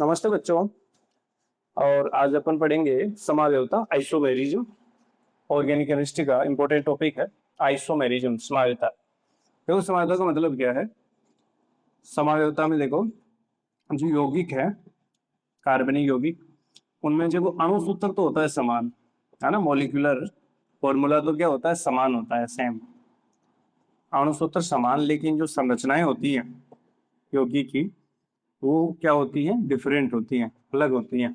नमस्ते बच्चों। और आज अपन पढ़ेंगे समावयवता आइसोमेरिज्म। ऑर्गेनिक केमिस्ट्री का इंपॉर्टेंट टॉपिक है आइसोमेरिज्म, समावयवता। देखो समावयवता का मतलब क्या है। समावयवता में देखो जो यौगिक है, कार्बनिक यौगिक, उनमें जो अणु सूत्र तो होता है समान, है ना। मॉलिक्यूलर फॉर्मूला तो क्या होता है, समान होता है, सेम। अणु सूत्र समान, लेकिन जो संरचनाएं होती हैं यौगिक की, वो क्या होती हैं, डिफरेंट होती हैं, अलग होती हैं,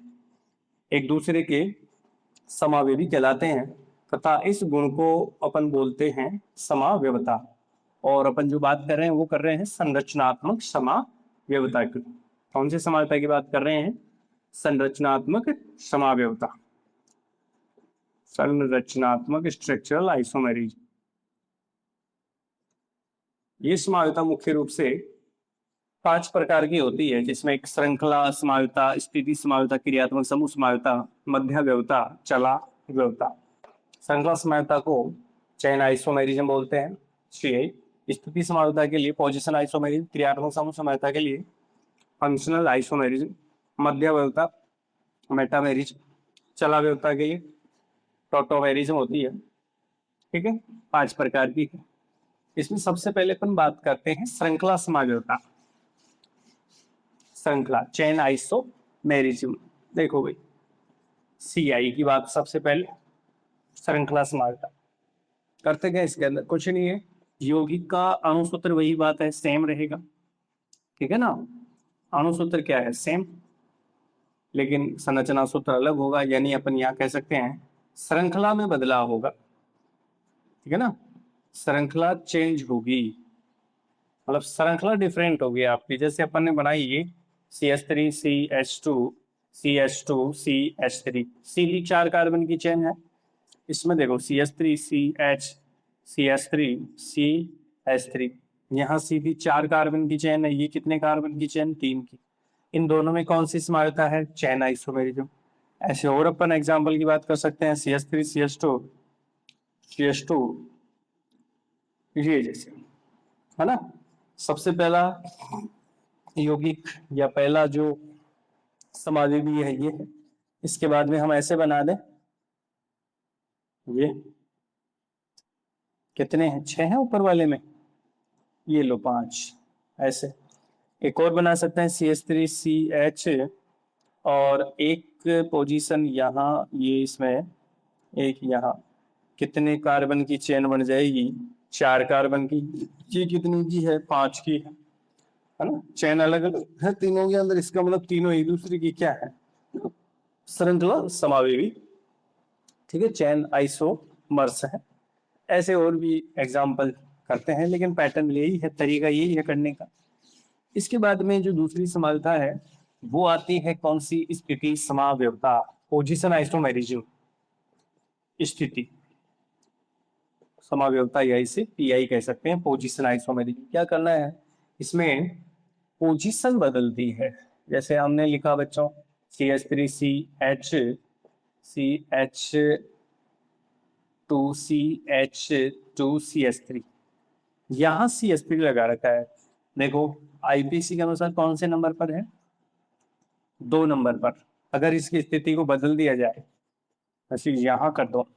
एक दूसरे के समावेदी कहलाते हैं। तथा इस गुण को अपन बोलते हैं समावयवता। और अपन जो बात कर रहे हैं वो कर रहे हैं संरचनात्मक समावयवता की। कौन सी समावयवता की बात कर रहे हैं? संरचनात्मक समावयवता, संरचनात्मक स्ट्रक्चरल आइसोमेरिज्म। ये समावयवता मुख्य रूप से 5 प्रकार की होती है, जिसमें एक श्रृंखला समावयवता, स्थिति समावयवता, क्रियात्मक समूह समावयवता, मध्यावयवता, चला व्यवता। श्रृंखला समावयवता को चेन आइसोमेरिज्म बोलते हैं, स्थिति समावयवता के लिए पोजीशन आइसोमेरिज्म, क्रियात्मक समूह समावयवता के लिए फंक्शनल आइसोमेरिज्म, मध्यावयवता मेटामेरिज्म, चला व्यवता के लिए टोटोमेरिज्म होती है। ठीक है, 5 प्रकार की है। इसमें सबसे पहले अपन बात करते हैं श्रृंखला समावयवता, श्रृंखला चेन आइसोमेरिज्म। देखो भाई, CI की बात सबसे पहले, श्रृंखला समावयवता करते क्या इसके अंदर, कुछ नहीं है, यौगिक का अणुसूत्र वही बात है, सेम रहेगा। ठीक है ना, अणुसूत्र क्या है, सेम, लेकिन संरचना सूत्र अलग होगा। यानी अपन यहाँ कह सकते हैं श्रृंखला में बदलाव होगा। ठीक है ना, श्रृंखला चेंज होगी, मतलब श्रृंखला डिफरेंट होगी आपकी। जैसे अपन ने बनाई ये CH3 CH2 CH2 CH3, सीधी 4 कार्बन की चेन है। इसमें देखो CH3 CH CH3 CH3, यहाँ सीधी 4 कार्बन की चेन है। ये कितने कार्बन की चेन, 3 की। इन दोनों में कौन सी समावयवता है, चेन आइसोमेरिज्म। ऐसे और अपन एग्जांपल की बात कर सकते हैं, CH3 CH2 CH2, ये जैसे, है ना। सबसे पहला यौगिक या पहला जो समावेदी है ये है। इसके बाद में हम ऐसे बना दें, ये कितने हैं, 6 हैं ऊपर वाले में, ये लो 5। ऐसे एक और बना सकते हैं CH3 CH, और एक पोजीशन यहाँ, ये इसमें एक यहाँ, कितने कार्बन की चेन बन जाएगी, 4 कार्बन की। ये कितनी की है, 5 की है ना। चेन अलग अलग है तीनों के अंदर, इसका मतलब तीनों एक दूसरे की क्या है, श्रृंखला समावेदी। ठीक है, चेन आइसोमर्स है। ऐसे और भी एग्जाम्पल करते हैं, लेकिन पैटर्न यही है, तरीका यही है करने का। इसके बाद में जो दूसरी समावयवता है वो आती है कौन सी, स्थिति समावयवता, पोजीशन आइसोमेरिज्म। स्थिति समावयवता या इसे PI कह सकते हैं, पोजीशन आइसोमेरिज्म। क्या करना है इसमें, पोजीशन बदलती है। जैसे हमने लिखा बच्चों CH3 CH CH2 CH2 CH3, यहाँ CH3 लगा रखा है। देखो IPC के अनुसार कौन से नंबर पर है, 2 नंबर पर। अगर इसकी स्थिति को बदल दिया जाए, ऐसे यहाँ कर दो,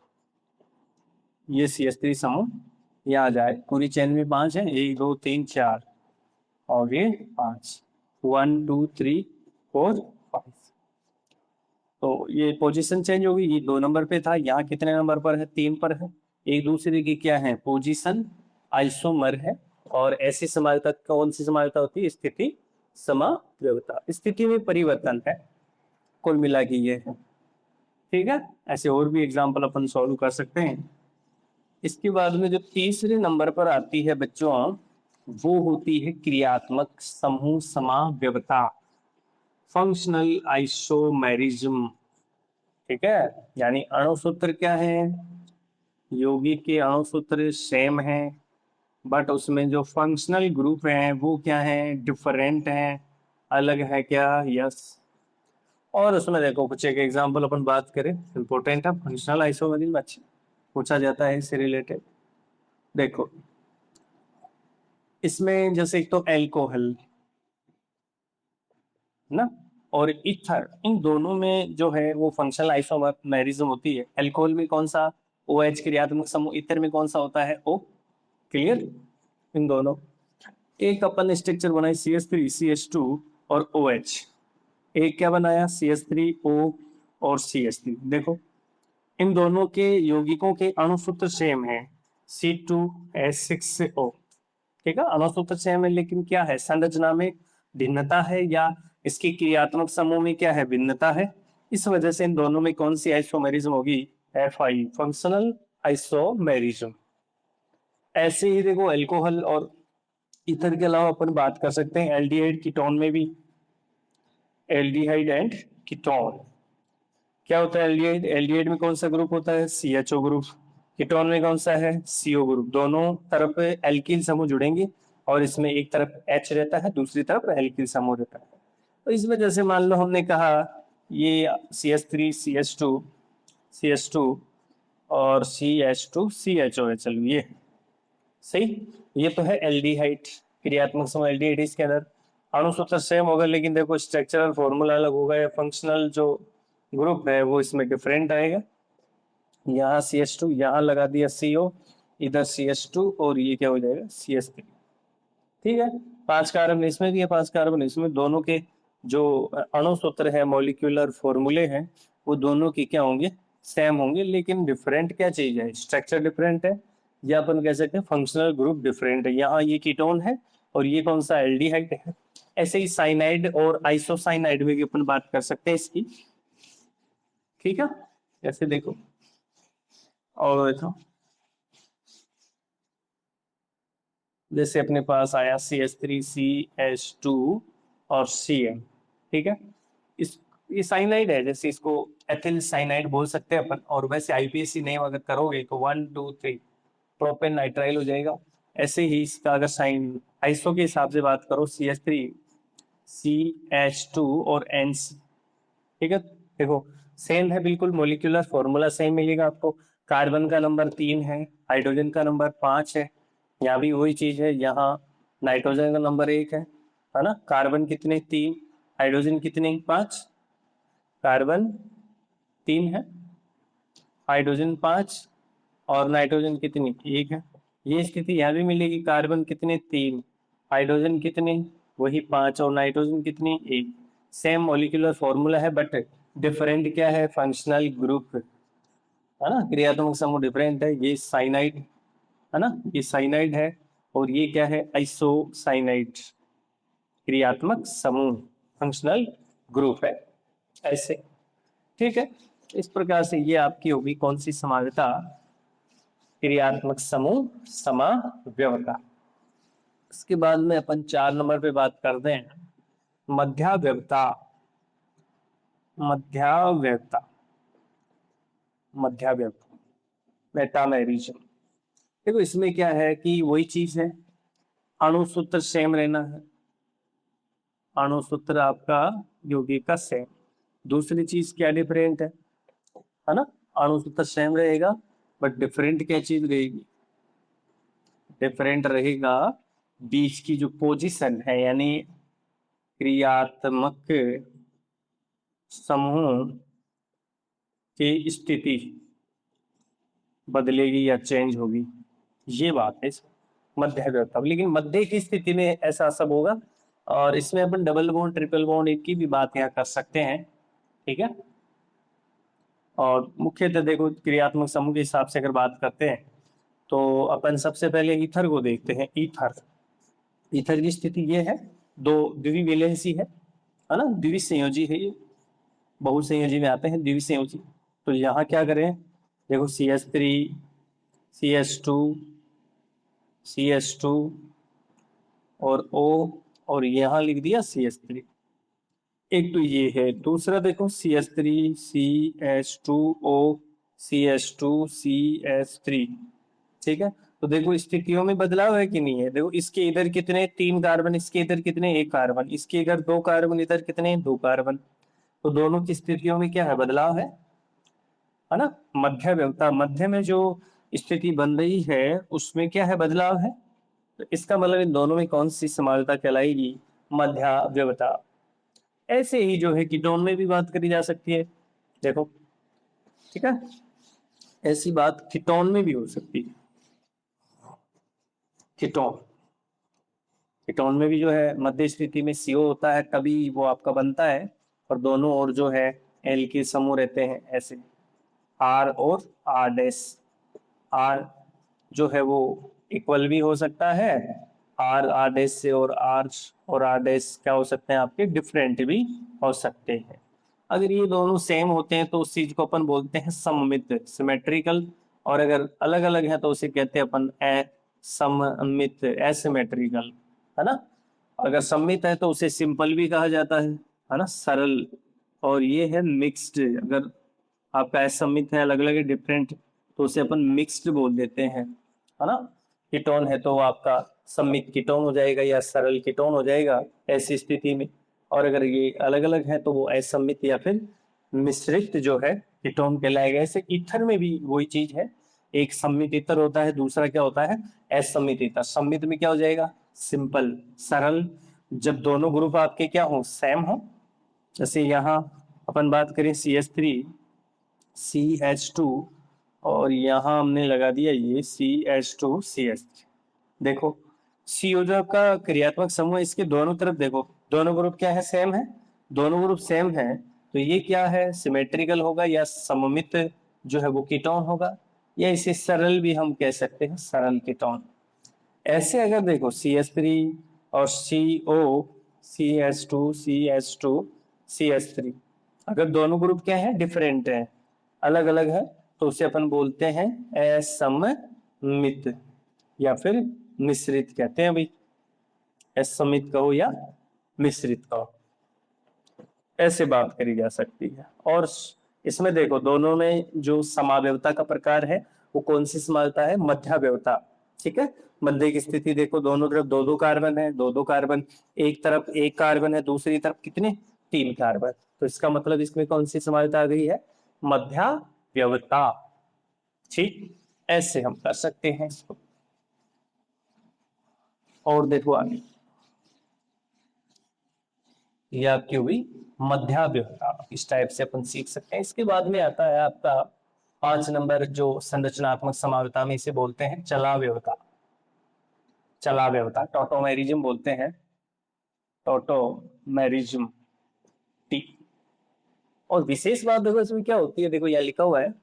ये CH3 समूह यहाँ जाए, पूरी चेन में 5 है, 1 2 3 4, और ये 5, 1 2 3 4 5। तो ये पोजीशन चेंज होगी, ये 2 नंबर पे था, यहाँ कितने नंबर पर है, 3 पर है। एक दूसरे की क्या है, पोजीशन आइसोमर है। और ऐसी समावयवता कौन सी समावयवता होती है, स्थिति समावयवता। स्थिति में परिवर्तन है, कुल मिला के ये है। ठीक है, ऐसे और भी एग्जाम्पल अपन सॉल्व कर सकते हैं। इसके बाद में जो तीसरे नंबर पर आती है बच्चों, वो होती है क्रियात्मक समूह समावयवता, फंक्शनल आइसोमेरिज्म। ठीक है, यानी अणुसूत्र क्या है, यौगिक के अणुसूत्र सेम है, बट उसमें जो फंक्शनल ग्रुप है वो क्या है, डिफरेंट है, अलग है क्या, यस। और उसमें देखो कुछ एक एग्जांपल अपन बात करें, इंपॉर्टेंट है, फंक्शनल आइसोमेरिज्म अच्छा पूछा जाता है इससे रिलेटेड। देखो इसमें जैसे एक तो एल्कोहल ना, और ईथर, इन दोनों में जो है वो फंक्शनल आइसोमेरिज्म होती है। अल्कोहल में कौन सा OH क्रियात्मक समूह, ईथर में कौन सा होता है O। क्लियर। इन दोनों, एक अपन स्ट्रक्चर बनाई CH3 CH2 और OH, एक क्या बनाया CH3O और CH3। देखो इन दोनों के यौगिकों के अणुसूत्र सेम है C2H6O। ठीक है, अणुसूत्र सेम है लेकिन क्या है, संरचना में भिन्नता है या इसकी क्रियात्मक समूह में क्या है, भिन्नता है। इस वजह से इन दोनों में कौन सी आइसोमेरिज्म होगी, FI, फंक्शनल आइसोमेरिज्म। ऐसे ही देखो अल्कोहल और ईथर के अलावा अपन बात कर सकते हैं एल्डिहाइड कीटोन में भी। एल्डिहाइड एंड कीटोन क्या होता है, एल्डिहाइड, एल्डिहाइड में कौन सा ग्रुप होता है, CHO ग्रुप। कीटोन में कौन सा है, CO ग्रुप। दोनों तरफ एल्किल समूह जुड़ेंगे और इसमें एक तरफ H रहता है, दूसरी तरफ एल्किल समूह रहता है। तो इस वजह से मान लो हमने कहा ये CH3 CH2 और CH2 CHO है, चलो ये सही। ये तो है एल्डिहाइड, क्रियात्मक समूह एल्डिहाइड। इसके अंदर अणुसूत्र सेम होगा लेकिन देखो स्ट्रक्चरल फॉर्मूला अलग होगा, या फंक्शनल जो ग्रुप है वो इसमें डिफरेंट आएगा। यहाँ CH2, यहाँ लगा दिया CO, इधर CH2 और ये क्या हो जाएगा CH3। ठीक है, 5 कार्बन इसमें भी है, 5 कार्बन इसमें। दोनों के जो अणुसूत्र है, मॉलिक्यूलर फॉर्मूले हैं, वो दोनों के क्या होंगे, सेम होंगे, लेकिन डिफरेंट क्या चीज है, स्ट्रक्चर डिफरेंट है, या अपन कह सकते हैं फंक्शनल ग्रुप डिफरेंट है। यहाँ ये कीटोन है और ये कौन सा एल्डिहाइड है। ऐसे ही साइनाइड और आइसोसाइनाइड में भी अपन बात कर सकते हैं इसकी। ठीक है, ऐसे देखो और देखो जैसे अपने पास आया CH3 CH2 और Cl। ठीक है, इस ये साइनाइड है, जैसे इसको एथिल साइनाइड बोल सकते हैं अपन। और वैसे IPSC नेम अगर करोगे तो 1 2 3 प्रोपेन नाइट्राइल हो जाएगा। ऐसे ही इसका अगर साइन आइसो के हिसाब से बात करो CH3 CH2 और NC। ठीक है, देखो सेम है बिल्कुल, मोलिकुलर फॉर्मूला सेम मिलेगा आपको। कार्बन का नंबर 3 है, हाइड्रोजन का नंबर 5 है। यहाँ भी वही चीज है, यहाँ नाइट्रोजन का नंबर 1 है ना। कार्बन कितने, 3, हाइड्रोजन कितने, 5। कार्बन 3 है, हाइड्रोजन 5 और नाइट्रोजन कितनी, 1 है। ये स्थिति यहाँ भी मिलेगी, कार्बन कितने, 3, हाइड्रोजन कितने, वही 5 और नाइट्रोजन कितनी, 1। सेम मॉलिक्यूलर फॉर्मूला है बट डिफरेंट क्या है, फंक्शनल ग्रुप है ना, क्रियात्मक समूह डिफरेंट है। ये साइनाइड है ना, ये साइनाइड है और ये क्या है, आइसोसाइनाइड, क्रियात्मक समूह, फंक्शनल ग्रुप है ऐसे। ठीक है, इस प्रकार से ये आपकी होगी कौन सी समानता, क्रियात्मक समूह समाव्यवता। इसके बाद में अपन 4 नंबर पे बात करते हैं मध्याव्यवता। मध्याव्यवता, मध्याव्यवता, मेटामेरिज्म। देखो इसमें क्या है कि वही चीज है, अणुसूत्र सेम रहना है, अणुसूत्र आपका यौगिक का सेम। दूसरी चीज क्या डिफरेंट है ना, अणुसूत्र सेम रहेगा बट डिफरेंट क्या चीज रहेगी, डिफरेंट रहेगा बीच की जो पोजीशन है, यानी क्रियात्मक समूह की स्थिति बदलेगी या चेंज होगी, ये बात है मध्याव्यवता। लेकिन मध्य की स्थिति में ऐसा सब होगा, और इसमें अपन डबल बॉन्ड ट्रिपल बॉन्ड की भी बात यहाँ कर सकते हैं। ठीक है, और मुख्यतः देखो क्रियात्मक समूह के हिसाब से अगर बात करते हैं तो अपन सबसे पहले ईथर को देखते हैं। ईथर, ईथर की स्थिति ये है, दो द्विविलेंसी है ना, द्विसंयोजी है ये, बहुसंयोजी में आते हैं द्विसंयोजी। तो यहाँ क्या करें, देखो CH3 CH2 CH2 और O, और यहाँ लिख दिया CH3। एक तो ये है, दूसरा देखो CH3 CH2O CH2 CH3। ठीक है, तो देखो स्थितियों में बदलाव है कि नहीं है। देखो इसके इधर कितने, 3 कार्बन, इसके इधर कितने, 1 कार्बन, इसके इधर 2 कार्बन, इधर कितने, 2 कार्बन। तो दोनों की स्थितियों में क्या है, बदलाव है ना। मध्याव्यवता, मध्य में जो स्थिति बन रही है उसमें क्या है, बदलाव है। तो इसका मतलब इन दोनों में कौन सी समानता कहलाएगी, मध्याव्यवता। ऐसे ही जो है कीटोन में भी बात करी जा सकती है, देखो, ठीक है, ऐसी बात कीटोन में भी हो सकती है। कीटोन, कीटोन में भी जो है मध्य स्थिति में CO होता है, तभी वो आपका बनता है, और दोनों ओर जो है एल के समूह रहते हैं, ऐसे R और R डैश। R जो है वो इक्वल भी हो सकता है R R डैश से, और R डैश क्या हो सकते हैं आपके, डिफरेंट भी हो सकते हैं। अगर ये दोनों सेम होते हैं तो उस चीज को अपन बोलते हैं सममित, सिमेट्रिकल, और अगर अलग अलग है तो उसे कहते हैं अपन असममित, एसिमेट्रिकल, है ना। अगर सममित है तो उसे सिंपल भी कहा जाता है ना, सरल। और ये है मिक्स्ड, अगर आपका असममित है, अलग अलग है, डिफरेंट, तो उसे अपन मिक्स्ड बोल देते हैं, है ना। कीटोन है तो वो आपका सम्मित कीटोन हो जाएगा या सरल कीटोन हो जाएगा ऐसी स्थिति में। और अगर ये अलग अलग है तो वो असम्मित या फिर मिश्रित जो है कीटोन कहलाएगा। ऐसे ईथर में भी वही चीज है, एक सम्मित ईथर होता है, दूसरा क्या होता है, असम्मित ईथर। सम्मित में क्या हो जाएगा, सिंपल, सरल, जब दोनों ग्रुप आपके क्या हो, सेम हो। जैसे यहाँ अपन बात करें CH3 CH2, और यहाँ हमने लगा दिया ये CH2 CH3। देखो CO का क्रियात्मक समूह, इसके दोनों तरफ देखो, दोनों ग्रुप क्या है, सेम है, दोनों ग्रुप सेम है, तो ये क्या है, सिमेट्रिकल होगा या सममित जो है वो कीटोन होगा, या इसे सरल भी हम कह सकते हैं, सरल कीटोन। ऐसे अगर देखो CH3 और CO, CH2 CH2 CH3, अगर दोनों ग्रुप क्या है, डिफरेंट है, अलग अलग है, तो उसे अपन बोलते हैं असममित या फिर मिश्रित कहते हैं भाई। असममित कहो या मिश्रित कहो, ऐसे बात करी जा सकती है। और इसमें देखो दोनों में जो समावयवता का प्रकार है वो कौन सी समावयवता है, मध्यावयवता, ठीक है। मध्य की स्थिति देखो, दोनों तरफ दो दो कार्बन है, दो दो कार्बन, एक तरफ एक कार्बन है, दूसरी तरफ कितने, 3 कार्बन, तो इसका मतलब इसमें कौन सी समावयवता आ गई है, मध्यावयवता। ठीक, ऐसे हम कर सकते हैं इसको। और देखो आगे, ये आपकी हुई मध्यावयवता, इस टाइप से अपन सीख सकते हैं। इसके बाद में आता है आपका 5 नंबर, जो संरचनात्मक समावयवता में इसे बोलते हैं चलावयवता। चलावयवता, टॉटोमेरिज्म बोलते हैं, टॉटोमेरिज्म टी। और विशेष बात देखो इसमें क्या होती है, देखो यह लिखा हुआ है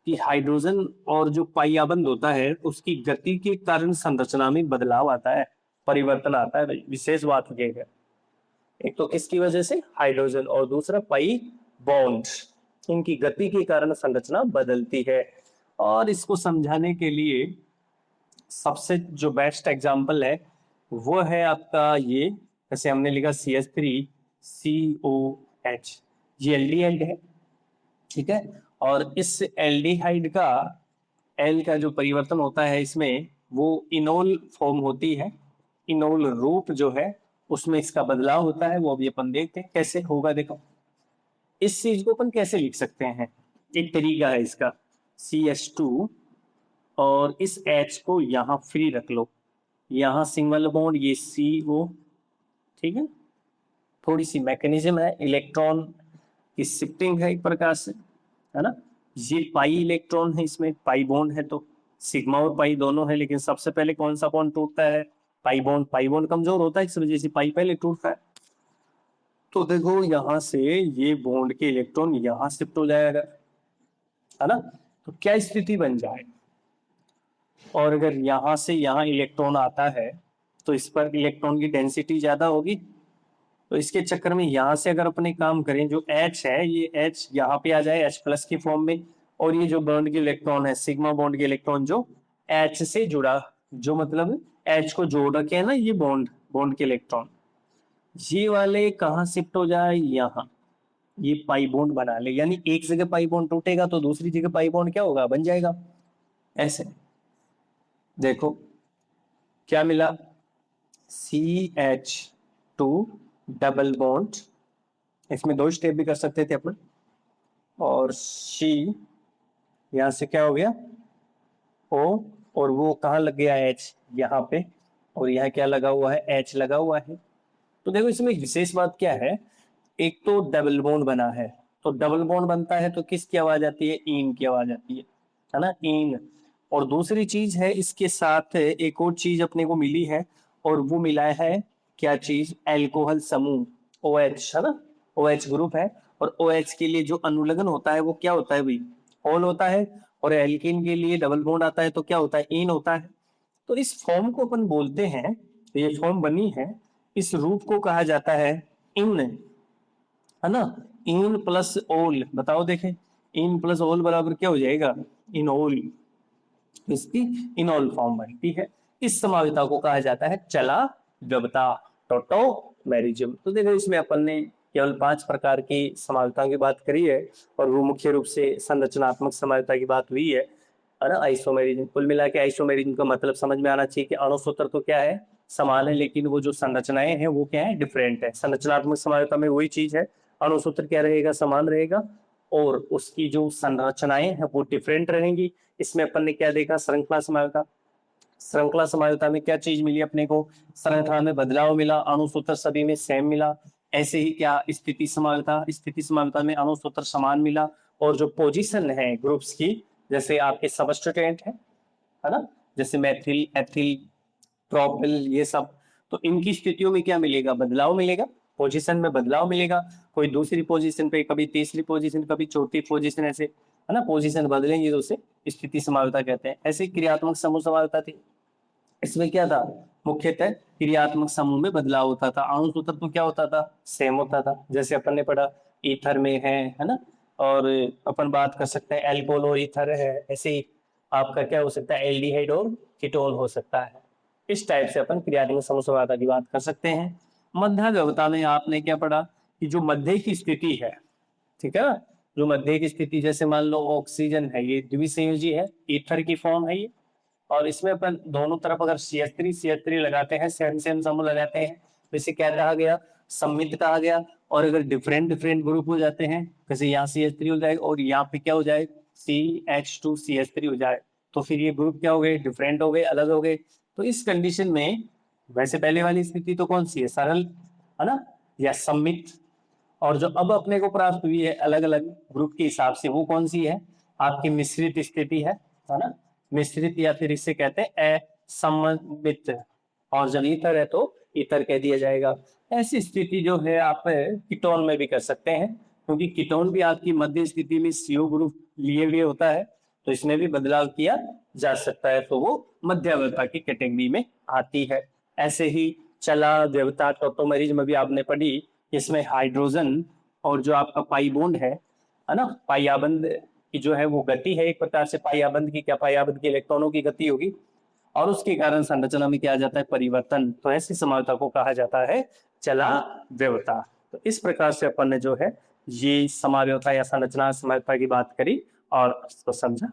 कि हाइड्रोजन और जो पाइयाबंद होता है उसकी गति के कारण संरचना में बदलाव आता है, परिवर्तन आता है। विशेष बात ये है, एक तो किसकी वजह से, हाइड्रोजन, और दूसरा पाई बॉन्ड, इनकी गति के कारण संरचना बदलती है। और इसको समझाने के लिए सबसे जो बेस्ट एग्जांपल है वो है आपका ये, जैसे हमने लिखा CH3COH, ये एल्डिहाइड है, ठीक है। और इस एल्डिहाइड का एल का जो परिवर्तन होता है इसमें, वो इनोल फॉर्म होती है, इनोल रूप जो है उसमें इसका बदलाव होता है, वो अभी अपन देखते हैं कैसे होगा। देखो इस चीज को अपन कैसे लिख सकते हैं, एक तरीका है इसका, CH2 और इस H को यहाँ फ्री रख लो, यहाँ सिंगल बॉन्ड, ये CO, ठीक है। थोड़ी सी मैकेनिज्म है, इलेक्ट्रॉन की शिफ्टिंग है एक प्रकार से, है ना। ये पाई इलेक्ट्रॉन है, इसमें पाई बॉन्ड है, तो सिग्मा और पाई दोनों है, लेकिन सबसे पहले कौन सा बॉन्ड टूटता है, पाई बॉन्ड। पाई बॉन्ड कमजोर होता है, इस वजह से पाई पहले टूटता है। तो देखो यहां से ये बॉन्ड के इलेक्ट्रॉन यहां शिफ्ट हो जाएगा, है ना। तो क्या स्थिति बन जाए, और अगर यहां से यहां इलेक्ट्रॉन आता है तो इस पर इलेक्ट्रॉन की डेंसिटी ज्यादा होगी, तो इसके चक्कर में यहां से अगर अपने काम करें, जो H है ये H यहाँ पे आ जाए H+ की फॉर्म में, और ये जो बॉन्ड के इलेक्ट्रॉन है, सिग्मा बॉन्ड के इलेक्ट्रॉन जो H से जुड़ा, जो मतलब H को जोड़ रखे है ना, ये बॉन्ड, बॉन्ड के इलेक्ट्रॉन, ये वाले कहाँ शिफ्ट हो जाए, यहाँ, ये पाई बॉन्ड बना ले, यानी एक जगह पाई बॉन्ड टूटेगा तो दूसरी जगह पाई बॉन्ड क्या होगा, बन जाएगा। ऐसे देखो क्या मिला, CH2 डबल बॉन्ड, इसमें 2 स्टेप भी कर सकते थे अपन, और C यहां से क्या हो गया O, और वो कहाँ लग गया H, यहाँ पे, और यहाँ क्या लगा हुआ है, H लगा हुआ है। तो देखो इसमें एक विशेष बात क्या है एक तो डबल बॉन्ड बना है, तो डबल बॉन्ड बनता है तो किसकी आवाज आती है, इन की आवाज आती है ना, इन। और दूसरी चीज है इसके साथ एक और चीज अपने को मिली है, और वो मिला है क्या चीज, एल्कोहल समूह, OH है ना, OH ग्रुप है। और OH के लिए जो अनुलग्न होता है वो क्या होता है भाई, ऑल होता है। और एल्किन के लिए डबल बॉन्ड आता है तो क्या होता है, इन होता है। तो इस फॉर्म को अपन बोलते हैं, तो ये फॉर्म बनी है, इस रूप को कहा जाता है इन, है ना। इन प्लस ओल, बताओ देखें, इन प्लस ओल बराबर क्या हो जाएगा, इनोल। इसकी इनोल फॉर्म बनती है। इस समाविता को कहा जाता है चला व्यवता, टोटोमेरिज्म। तो देखो इसमें अपन ने केवल 5 प्रकार की समाविताओं की बात करी है, और वो मुख्य रूप से संरचनात्मक समाविता की बात हुई है ना, आइसोमेरिज्म। कुल मिला के आइसोमेरिज्म का मतलब समझ में आना चाहिए कि अणुसूत्र तो क्या है, समान है, लेकिन वो जो संरचनाएं हैं वो क्या है, डिफरेंट है। संरचनात्मक समाविता में वही चीज है, अणुसूत्र क्या रहेगा, समान रहेगा, और उसकी जो संरचनाएं हैं वो डिफरेंट रहेंगी। इसमें अपन ने क्या देखा, श्रृंखला समाविता। श्रृंखला समाविता में क्या चीज मिली अपने को, श्रृंखला में बदलाव मिला, अणुसूत्र सभी में सेम मिला। ऐसे ही क्या स्थिति समाविता, स्थिति समाविता में अणुसूत्र समान मिला, और जो पोजीशन है ग्रुप्स की, जैसे आपके सबस्टिट्यूएंट है ना, जैसे मैथिल, एथिल, प्रोपिल, ये सब, तो इनकी स्थितियों में क्या मिलेगा, बदलाव मिलेगा, पोजीशन में बदलाव मिलेगा। कोई दूसरी पोजीशन पे, कभी तीसरी पोजीशन, कभी चौथी पोजीशन, ऐसे है ना, पोजीशन बदलेंगे तो उसे स्थिति समाविता कहते हैं। ऐसे क्रियात्मक समूह समाविता थी, इसमें क्या था, मुख्यतः क्रियात्मक समूह में बदलाव होता था। अणुसूत्र तो क्या होता था, सेम होता था, जैसे अपन ने पढ़ा ईथर में है ना। और अपन बात कर सकते हैं एल्कोहल और ईथर है, ऐसे ही आपका क्या हो सकता है, एल्डिहाइड और कीटोन हो सकता है। इस टाइप से अपन क्रियात्मक समूह समाविता की बात कर सकते हैं। मध्यागवता में आपने क्या पढ़ा कि जो मध्य की स्थिति है, ठीक है ना, जो मध्य की स्थिति, जैसे मान लो ऑक्सीजन है, ये द्विसंयोजी है, ईथर की फॉर्म है ये, और इसमें अपन दोनों तरफ अगर CH3 लगाते हैं, सेम सेम समूह लगाते हैं, तो इसे क्या कहा गया, सम्मित कहा गया। और अगर डिफरेंट डिफरेंट ग्रुप हो जाते हैं, जैसे यहाँ CH3 हो जाए और यहाँ पे क्या हो जाए, CH2CH3 हो जाए, तो फिर ये ग्रुप क्या हो गए, डिफरेंट हो गए, अलग हो गए। तो इस कंडीशन में, वैसे पहले वाली स्थिति तो कौन सी है, सरल है ना, या सम्मित। और जो अब अपने को प्राप्त हुई है अलग अलग ग्रुप के हिसाब से, वो कौन सी है, आपकी मिश्रित स्थिति है ना, मिश्रित, या फिर इसे कहते हैं असममित। और जब ईथर है तो ईथर कह दिया जाएगा। ऐसी स्थिति जो है आप कीटोन में भी कर सकते हैं, क्योंकि कीटोन भी आपकी मध्य स्थिति में CO ग्रुप लिए हुए होता है, तो इसमें भी बदलाव किया जा सकता है, तो वो मध्यावता की कैटेगरी में आती है। ऐसे ही चला देवता टोटोमेरिज में भी आपने पढ़ी, इसमें हाइड्रोजन और जो आपका पाई बॉन्ड है ना, पाइयाबंद की जो है वो गति है, एक प्रकार से पाइयाबंद की, क्या पाइयाबंद की इलेक्ट्रॉनों की गति होगी, और उसके कारण संरचना में क्या आ जाता है, परिवर्तन। तो ऐसी समानता को कहा जाता है चला व्यवता। तो इस प्रकार से अपन ने जो है ये समाव्यवता या संरचना समानता की बात करी और उसको समझा।